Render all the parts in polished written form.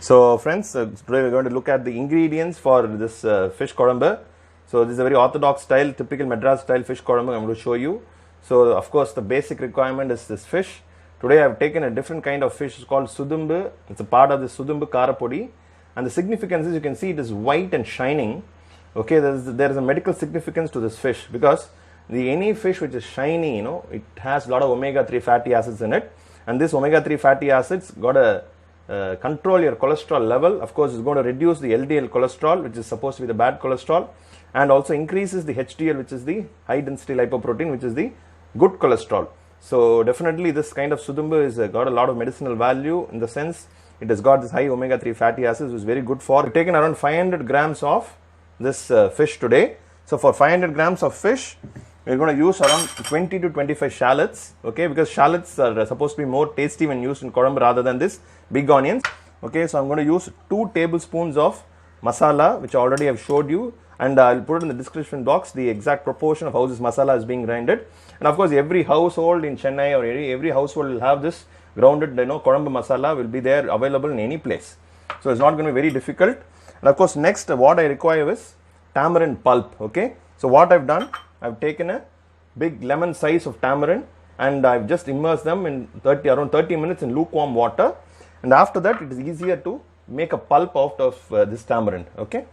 So friends, today we're going to look at the ingredients for this fish Kuzhambu. So this is a very orthodox style, typical Madras style fish Kuzhambu I'm going to show you. So of course the basic requirement is this fish. Today I've taken a different kind of fish, it's called Sudumbu. It's a part of the Sudumbu Karapodi. And the significance is, you can see it is white and shining. Okay, there is a medical significance to this fish, because any fish which is shiny, it has a lot of omega-3 fatty acids in it. And this omega-3 fatty acids got a control your cholesterol level. Of course, it's going to reduce the LDL cholesterol, which is supposed to be the bad cholesterol, and also increases the HDL, which is the high density lipoprotein, which is the good cholesterol. So definitely this kind of Sudumbu is got a lot of medicinal value, in the sense it has got this high omega-3 fatty acids, which is very good for. We've taken around 500 grams of this fish today. So for 500 grams of fish, we're going to use around 20 to 25 shallots, okay, because shallots are supposed to be more tasty when used in Kuzhambu rather than this big onions. Okay, so I'm going to use 2 tablespoons of masala, which I already have showed you, and I'll put it in the description box the exact proportion of how this masala is being grinded. And of course, every household in Chennai or every household will have this grounded, Kuzhambu masala will be there available in any place. So it's not going to be very difficult. And of course, next what I require is tamarind pulp. Okay, so what I've done, I've taken a big lemon size of tamarind and I've just immersed them in around 30 minutes in lukewarm water. And after that, it is easier to make a pulp out of this tamarind. Okay,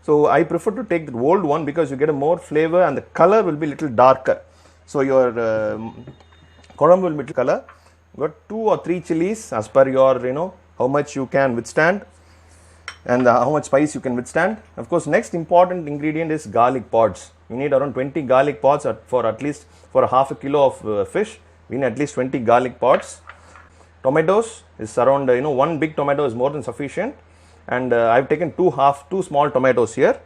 so I prefer to take the old one because you get a more flavor and the color will be little darker. So your Kuzhambu will be color. You got 2 or 3 chilies as per your how much you can withstand and how much spice you can withstand. Of course, next important ingredient is garlic pods. You need around 20 garlic pods for at least for a half a kilo of fish. We need at least 20 garlic pods. Tomatoes is around 1 big tomato is more than sufficient, and I've taken 2 small tomatoes here.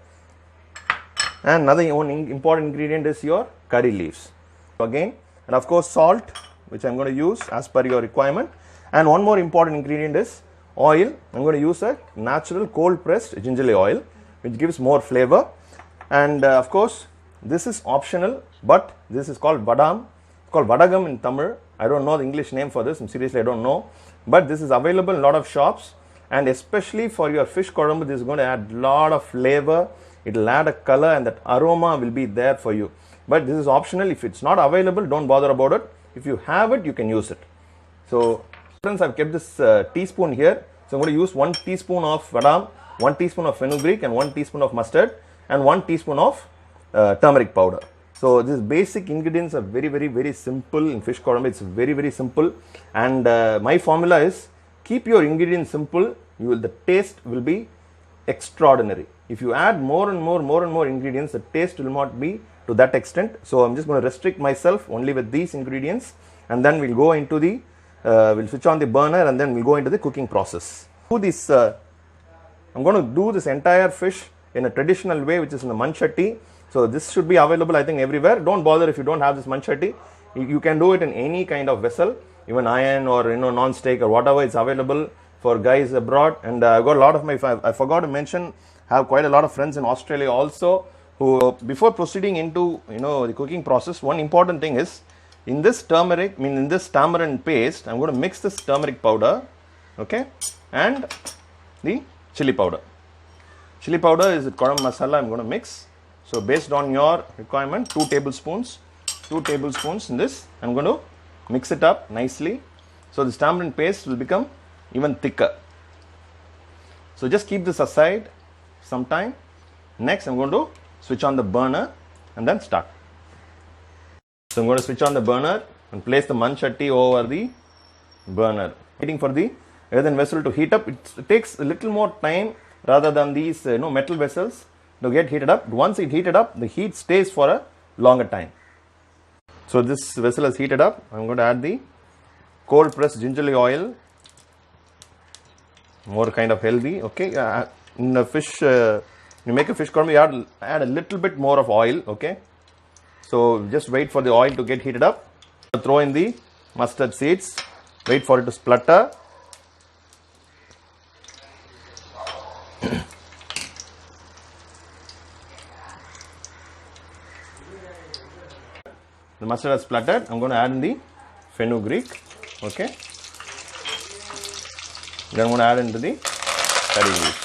And another one important ingredient is your curry leaves again, and of course salt, which I'm going to use as per your requirement. And one more important ingredient is oil. I'm going to use a natural cold pressed gingerly oil, which gives more flavor. And of course, this is optional, but this is called vadam. It's called vadagam in Tamil. I don't know the English name for this. Seriously, I don't know. But this is available in a lot of shops. And especially for your fish Kuzhambu, this is going to add a lot of flavor. It will add a color and that aroma will be there for you. But this is optional. If it's not available, don't bother about it. If you have it, you can use it. So friends, I've kept this teaspoon here. So I'm going to use 1 teaspoon of vadam, 1 teaspoon of fenugreek, and 1 teaspoon of mustard, and 1 teaspoon of turmeric powder. So these basic ingredients are very simple in fish Kuzhambu. It's very simple, and my formula is keep your ingredients simple. The taste will be extraordinary. If you add more and more ingredients, the taste will not be to that extent. So I'm just going to restrict myself only with these ingredients, and then we'll go into the we'll switch on the burner, and then we'll go into the cooking process. I'm going to do this entire fish in a traditional way, which is in the Mannchatti. So this should be available, I think, everywhere. Don't bother if you don't have this Mannchatti. You can do it in any kind of vessel, even iron or non-stick or whatever. It's available for guys abroad. And I've got a lot of I forgot to mention, I have quite a lot of friends in Australia also, who, before proceeding into the cooking process, one important thing is, in this turmeric, in this tamarind paste, I'm going to mix this turmeric powder, okay, and the chili powder. Chili powder is the Kuzhambu masala I'm going to mix. So based on your requirement, 2 tablespoons in this. I'm going to mix it up nicely. So this tamarind paste will become even thicker. So just keep this aside some time. Next, I'm going to switch on the burner and then start. So I'm going to switch on the burner and place the Mannchatti over the burner. Waiting for the earthen vessel to heat up. It takes a little more time rather than these metal vessels to get heated up. Once it heated up, the heat stays for a longer time. So this vessel is heated up. I'm going to add the cold pressed gingerly oil. More kind of healthy. Okay, in the fish, you make a fish Kuzhambu, you add a little bit more of oil. Okay, so just wait for the oil to get heated up. Throw in the mustard seeds. Wait for it to splutter. The mustard has splattered. I'm going to add in the fenugreek. Okay. Then I'm going to add into the curry leaves.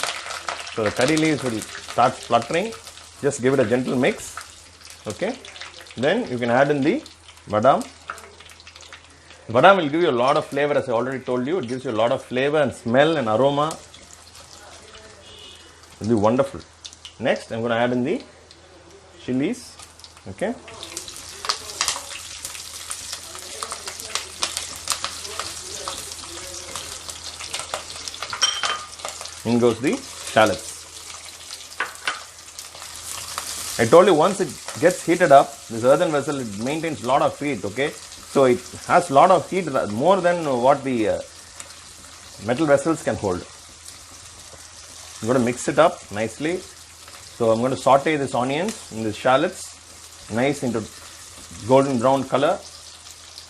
So the curry leaves will start spluttering. Just give it a gentle mix. Okay. Then you can add in the badam. Badam will give you a lot of flavor, as I already told you. It gives you a lot of flavor and smell and aroma. It will be wonderful. Next, I'm going to add in the chilies. Okay. In goes the shallots. I told you once it gets heated up, this earthen vessel, it maintains a lot of heat, okay. So it has a lot of heat, more than what the metal vessels can hold. I'm going to mix it up nicely. So I'm going to saute these onions in the shallots, nice into golden brown color.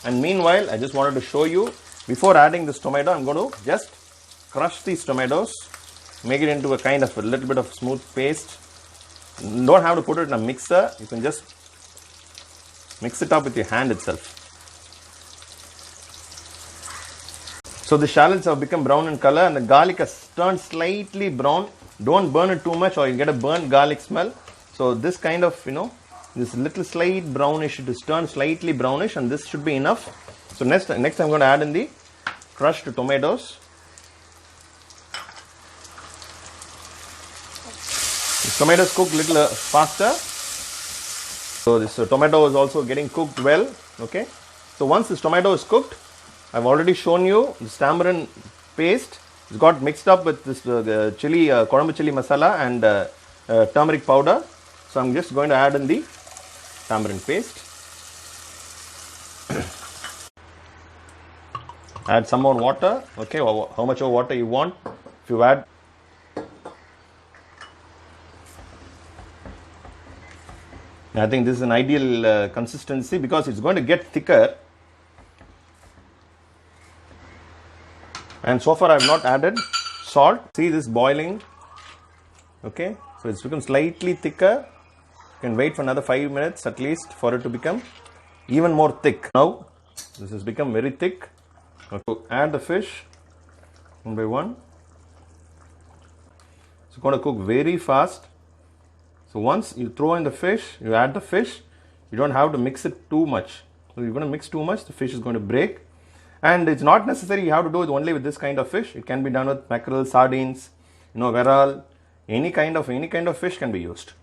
And meanwhile, I just wanted to show you, before adding this tomato, I'm going to just crush these tomatoes, make it into a kind of a little bit of smooth paste. You don't have to put it in a mixer, you can just mix it up with your hand itself. So the shallots have become brown in color and the garlic has turned slightly brown. Don't burn it too much or you get a burnt garlic smell. So this kind of, this little slight brownish, it is turned slightly brownish and this should be enough. So next I'm going to add in the crushed tomatoes. The tomatoes cook a little faster. So this tomato is also getting cooked well. Okay. So once this tomato is cooked, I've already shown you this tamarind paste. It's got mixed up with this chili, Kuzhambu chili masala and turmeric powder. So I'm just going to add in the tamarind paste. Add some more water. Okay, how much of water you want. If you add, I think this is an ideal consistency because it's going to get thicker. And so far I have not added salt. See this boiling. Okay, so it's become slightly thicker. You can wait for another 5 minutes at least for it to become even more thick. Now this has become very thick. So add the fish one by one. It's going to cook very fast. So once you throw in the fish, you add the fish, you don't have to mix it too much. So you're going to mix too much, the fish is going to break. And it's not necessary you have to do it only with this kind of fish. It can be done with mackerel, sardines, varal, any kind of fish can be used.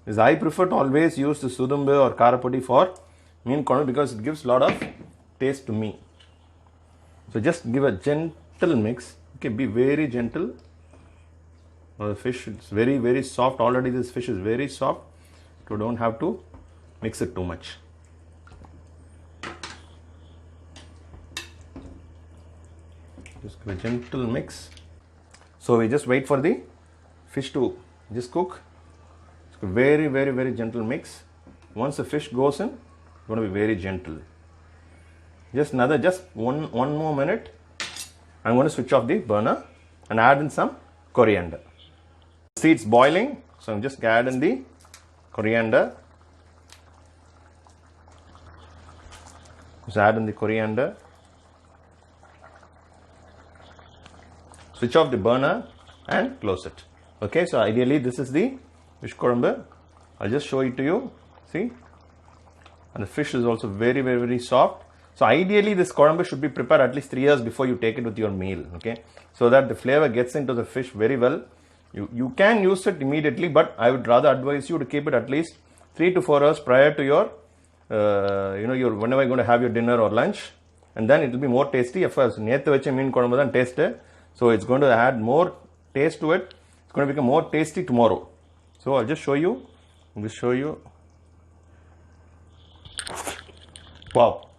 Because I prefer to always use the Kuzhambu or karapodi for Meen Kuzhambu because it gives a lot of taste to me. So just give a gentle mix. Okay, be very gentle. The fish is very, very soft. Already this fish is very soft. So don't have to mix it too much. Just give a gentle mix. So we just wait for the fish to just cook. It's a very, very, very gentle mix. Once the fish goes in, it's going to be very gentle. Just one more minute. I'm going to switch off the burner and add in some coriander. See, it's boiling, so I'm just add in the coriander. Just add in the coriander. Switch off the burner and close it. Okay, so ideally this is the fish Kuzhambu. I'll just show it to you. See, and the fish is also very, very, very soft. So ideally this Kuzhambu should be prepared at least 3 hours before you take it with your meal. Okay, so that the flavor gets into the fish very well. You can use it immediately, but I would rather advise you to keep it at least 3 to 4 hours prior to your, whenever you're going to have your dinner or lunch, and then it will be more tasty. Of course, nethu vecha Meen Kuzhambu than taste, so it's going to add more taste to it. It's going to become more tasty tomorrow. So I'll just show you. Wow,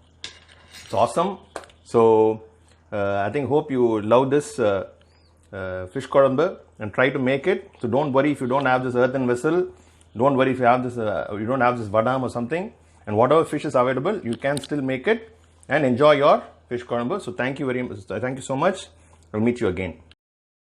it's awesome. So I hope you love this fish Kuzhambu and try to make it. So don't worry if you don't have this earthen vessel. Don't worry if you have this, you don't have this vadam or something. And whatever fish is available, you can still make it and enjoy your fish Kuzhambu. So thank you very much. Thank you so much. I'll meet you again.